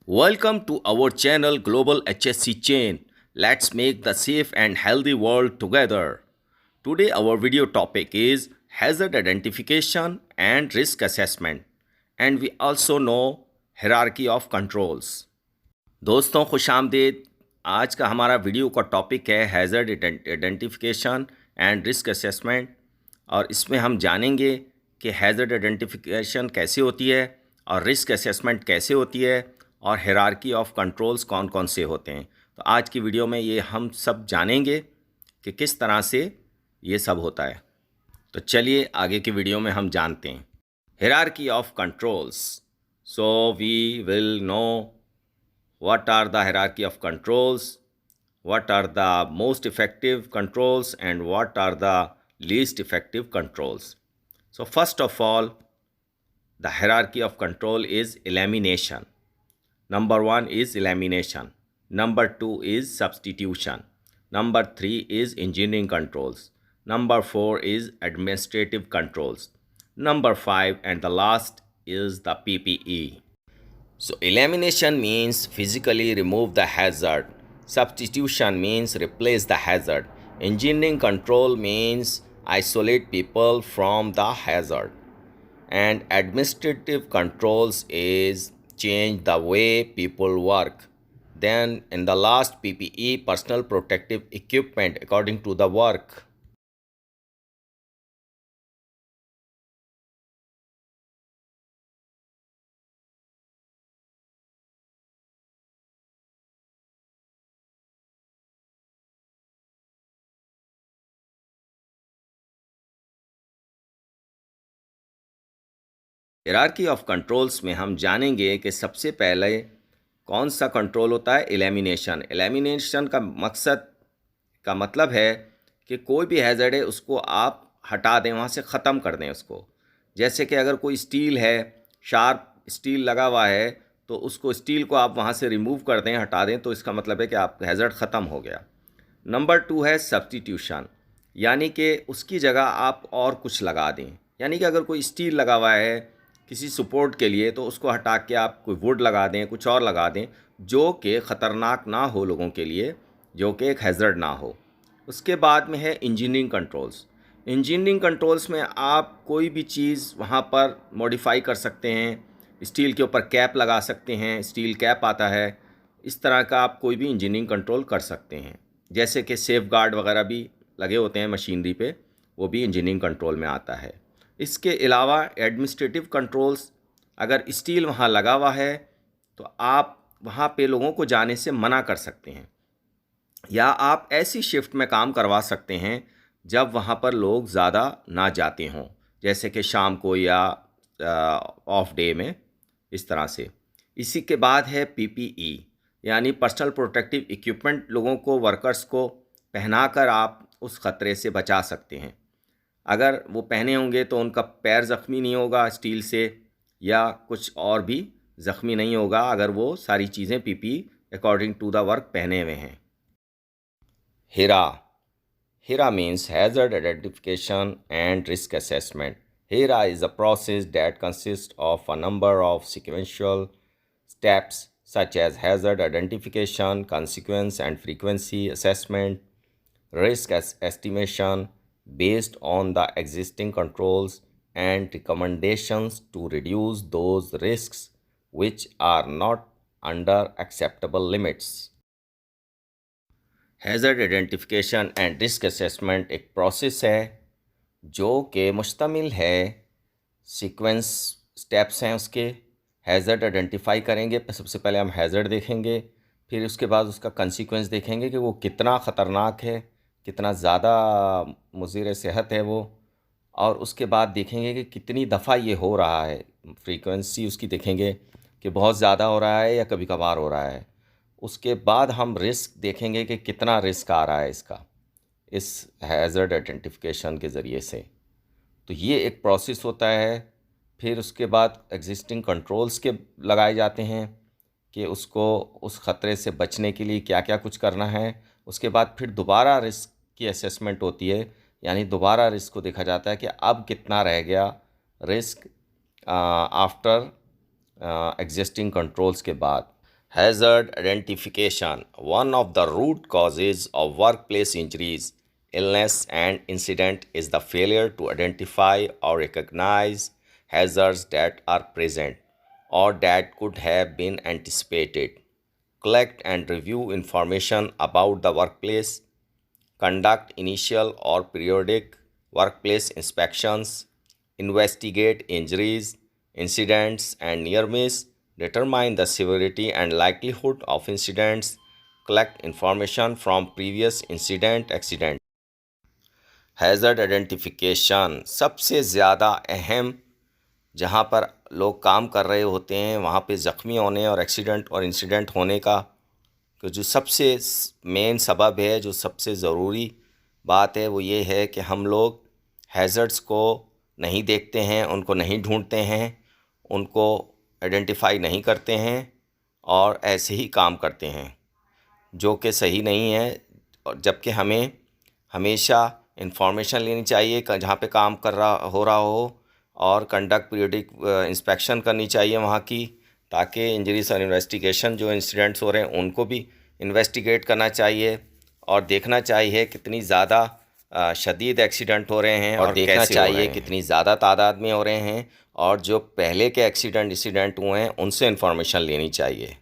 Welcome to our channel Global HSC Chain. Let's make the safe and healthy world together. Today our video topic is hazard identification and risk assessment, and we also know hierarchy of controls. दोस्तों खुश आमदीद। आज का हमारा video का topic है hazard identification and risk assessment, और इसमें हम जानेंगे कि हैज़र्ड आइडेंटिफिकेशन कैसे होती है और रिस्क असेसमेंट कैसे होती है और हायरार्की ऑफ कंट्रोल्स कौन कौन से होते हैं। तो आज की वीडियो में ये हम सब जानेंगे कि किस तरह से ये सब होता है। तो चलिए आगे की वीडियो में हम जानते हैं hierarchy of controls. So we will know what are the hierarchy of controls, what are the most effective controls, and what are the least effective controls. So first of all, the hierarchy of control is elimination. Number 1 is elimination. Number 2 is substitution. Number 3 is engineering controls. Number 4 is administrative controls. Number 5 and the last is the PPE. So elimination means physically remove the hazard. Substitution means replace the hazard. Engineering control means isolate people from the hazard. And administrative controls is change the way people work. Then in the last, PPE, personal protective equipment according to the work. Hierarchy of controls में हम जानेंगे कि सबसे पहले कौन सा control होता है, एलिमिनेशन। एलिमिनेशन का मकसद का मतलब है कि कोई भी हैज़र्ड है उसको आप हटा दें, वहाँ से ख़त्म कर दें उसको। जैसे कि अगर कोई स्टील है, शार्प स्टील लगा हुआ है, तो उसको स्टील को आप वहाँ से रिमूव कर दें, हटा दें, तो इसका मतलब है कि आप हैज़र्ड ख़त्म हो गया। नंबर 2 है सब्स्टिट्यूशन, यानी कि उसकी जगह आप और कुछ लगा दें। यानी कि अगर कोई स्टील लगा हुआ है किसी सपोर्ट के लिए, तो उसको हटा के आप कोई वुड लगा दें, कुछ और लगा दें जो कि ख़तरनाक ना हो लोगों के लिए, जो कि एक हैज़र्ड ना हो। उसके बाद में है इंजीनियरिंग कंट्रोल्स। इंजीनियरिंग कंट्रोल्स में आप कोई भी चीज़ वहाँ पर मॉडिफाई कर सकते हैं। स्टील के ऊपर कैप लगा सकते हैं, स्टील कैप आता है, इस तरह का आप कोई भी इंजीनियरिंग कंट्रोल कर सकते हैं। जैसे कि सेफ गार्ड वगैरह भी लगे होते हैं मशीनरी पे, वो भी इंजीनियरिंग कंट्रोल में आता है। इसके अलावा एडमिनिस्ट्रेटिव कंट्रोल्स, अगर स्टील वहाँ लगा हुआ है तो आप वहाँ पे लोगों को जाने से मना कर सकते हैं, या आप ऐसी शिफ्ट में काम करवा सकते हैं जब वहाँ पर लोग ज़्यादा ना जाते हों, जैसे कि शाम को या ऑफ डे में, इस तरह से। इसी के बाद है पीपीई, यानी पर्सनल प्रोटेक्टिव इक्विपमेंट, लोगों को, वर्कर्स को पहनाकर आप उस ख़तरे से बचा सकते हैं। अगर वो पहने होंगे तो उनका पैर ज़ख्मी नहीं होगा स्टील से, या कुछ और भी ज़ख्मी नहीं होगा अगर वो सारी चीज़ें PP according to the work पहने हुए हैं। HERA. HERA means Hazard Identification and Risk Assessment. HERA is a process that consists of a number of sequential steps such as hazard identification, consequence and frequency assessment, risk estimation based on the existing controls, and recommendations to reduce those risks which are not under acceptable limits. Hazard identification and risk assessment एक process है जो कि मुश्तमिल है, sequence steps हैं उसके। Hazard identify करेंगे, सबसे पहले हम हैज़र्ड देखेंगे, फिर उसके बाद उसका कंसीक्वेंस देखेंगे कि वो कितना ख़तरनाक है, कितना ज़्यादा मुज़िर सेहत है वो, और उसके बाद देखेंगे कि कितनी दफ़ा ये हो रहा है, फ्रीक्वेंसी उसकी देखेंगे कि बहुत ज़्यादा हो रहा है या कभी कभार हो रहा है। उसके बाद हम रिस्क देखेंगे कि कितना रिस्क आ रहा है इसका, इस हैज़र्ड आइडेंटिफिकेशन के ज़रिए से। तो ये एक प्रोसेस होता है। फिर उसके बाद एग्जिस्टिंग कंट्रोल्स के लगाए जाते हैं कि उसको उस ख़तरे से बचने के लिए क्या क्या कुछ करना है। उसके बाद फिर दोबारा रिस्क की असेसमेंट होती है, यानी दोबारा रिस्क को देखा जाता है कि अब कितना रह गया रिस्क आफ्टर एग्जिस्टिंग कंट्रोल्स के बाद। Hazard identification, one of the root causes of workplace injuries, illness, and incident is the failure to identify or recognize hazards that are present or that could have been anticipated. Collect and review information about the workplace, conduct initial or periodic workplace inspections, investigate injuries, incidents, and near miss, determine the severity and likelihood of incidents, collect information from previous accident. Hazard identification सबसे ज़्यादा अहम, जहाँ पर लोग काम कर रहे होते हैं वहाँ पे ज़ख्मी होने और एक्सीडेंट और इंसिडेंट होने का जो सबसे मेन सबब है, जो सबसे ज़रूरी बात है, वो ये है कि हम लोग हैज़र्ड्स को नहीं देखते हैं, उनको नहीं ढूंढते हैं, उनको आइडेंटिफाई नहीं करते हैं और ऐसे ही काम करते हैं, जो कि सही नहीं है। और जबकि हमें हमेशा इंफॉर्मेशन लेनी चाहिए जहाँ पे काम हो रहा हो, और कंडक्ट पीरियडिक इंस्पेक्शन करनी चाहिए वहाँ की, ताकि इंजरीज और इन्वेस्टिगेशन जो इंसिडेंट्स हो रहे हैं उनको भी इन्वेस्टिगेट करना चाहिए और देखना चाहिए कितनी ज़्यादा शदीद एक्सीडेंट हो रहे हैं और देखना चाहिए कितनी ज़्यादा तादाद में हो रहे हैं, और जो पहले के इंसिडेंट हुए हैं उनसे इंफॉर्मेशन लेनी चाहिए।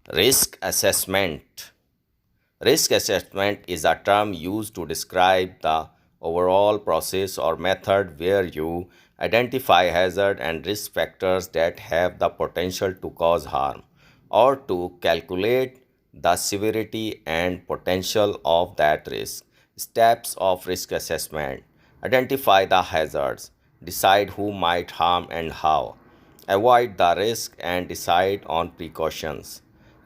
Risk assessment. Risk assessment is a term used to describe the overall process or method where you identify hazard and risk factors that have the potential to cause harm, or to calculate the severity and potential of that risk. Steps of risk assessment: identify the hazards, decide who might harm and how, avoid the risk and decide on precautions,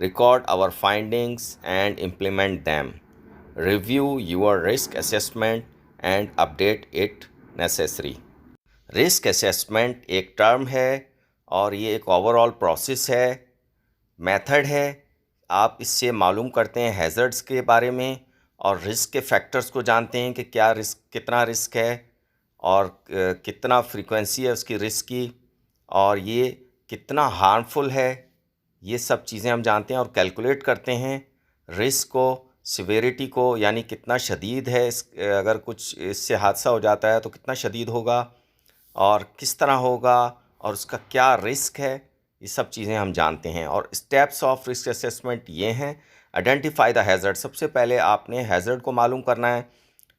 record our findings and implement them, review your risk assessment and update it necessary. Risk assessment एक term है और ये एक overall process है, method है। आप इससे मालूम करते हैं हैज़र्ड्स के बारे में और रिस्क के फैक्टर्स को जानते हैं कि क्या रिस्क, कितना रिस्क है और कितना फ्रीक्वेंसी है उसकी रिस्क की, और ये कितना हार्मफुल है, ये सब चीज़ें हम जानते हैं और कैलकुलेट करते हैं रिस्क को, सिवेरिटी को, यानी कितना शदीद है, अगर कुछ इससे हादसा हो जाता है तो कितना शदीद होगा और किस तरह होगा और उसका क्या रिस्क है, ये सब चीज़ें हम जानते हैं। और स्टेप्स ऑफ रिस्क असेसमेंट ये हैं: आइडेंटिफाई द हैज़र्ड, सबसे पहले आपने हैज़र्ड को मालूम करना है,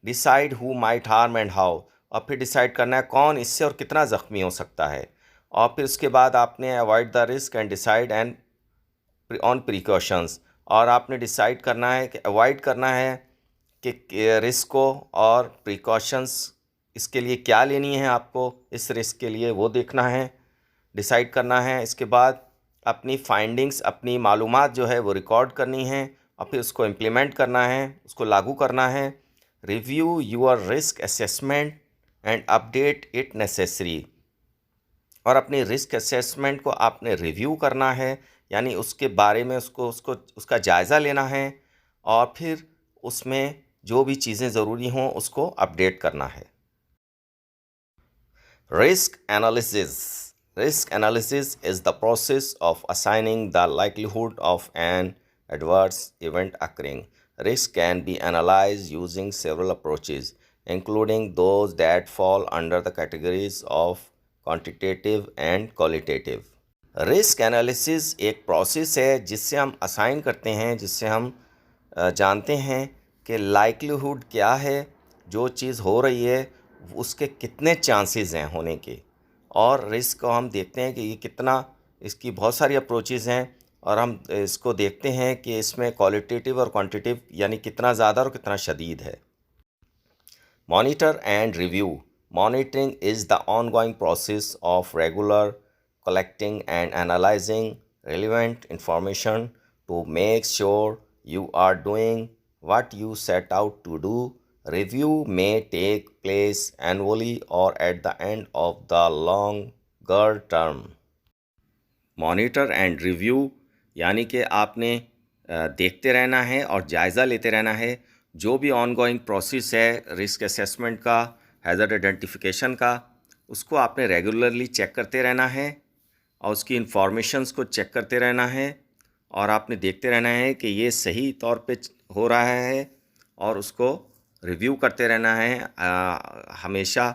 decide who might harm and how, और फिर डिसाइड करना है कौन इससे और कितना ज़ख्मी हो सकता है, और फिर उसके बाद आपने avoid the risk and decide and on precautions, और आपने डिसाइड करना है कि अवॉइड करना है कि रिस्क को, और प्रिकॉशंस इसके लिए क्या लेनी है आपको, इस रिस्क के लिए वो देखना है, डिसाइड करना है। इसके बाद अपनी फाइंडिंग्स, अपनी मालूमात जो है वो रिकॉर्ड करनी है और फिर उसको इम्प्लीमेंट करना है, उसको लागू करना है। Review your risk assessment and update it necessary, और अपनी रिस्क असेसमेंट को आपने रिव्यू करना है, यानी उसके बारे में उसका जायज़ा लेना है और फिर उसमें जो भी चीज़ें ज़रूरी हों उसको अपडेट करना है। Risk analysis. Risk analysis is the process of assigning the likelihood of an adverse event occurring. Risk can be analyzed using several approaches, including those that fall under the categories of quantitative and qualitative. Risk analysis एक process है जिससे हम assign करते हैं, जिससे हम जानते हैं कि लाइक्लीहुड क्या है, जो चीज़ हो रही है उसके कितने चांसेस हैं होने के, और रिस्क को हम देखते हैं कि ये कितना, इसकी बहुत सारी अप्रोचेज़ हैं और हम इसको देखते हैं कि इसमें क्वालिटेटिव और क्वांटिटेटिव, यानी कितना ज़्यादा और कितना शदीद है। Monitor and review. Monitoring is the ongoing process of regular collecting and analyzing relevant information to make sure you are doing what you set out to do. Review may take place annually or at the end of the longer term. Monitor and review यानी कि आपने देखते रहना है और जायज़ा लेते रहना है जो भी ऑनगोइंग प्रोसेस है रिस्क असेसमेंट का, हैज़र्ड आइडेंटिफिकेशन का, उसको आपने रेगुलरली चेक करते रहना है और उसकी इंफॉर्मेशंस को चेक करते रहना है और आपने देखते रहना है कि ये सही तौर पे हो रहा है और उसको रिव्यू करते रहना है हमेशा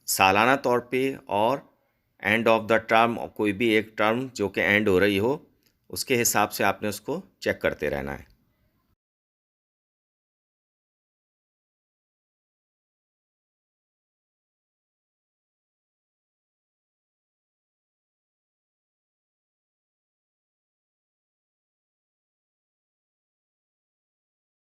सालाना तौर पे और एंड ऑफ द टर्म कोई भी एक टर्म जो कि एंड हो रही हो उसके हिसाब से आपने उसको चेक करते रहना है।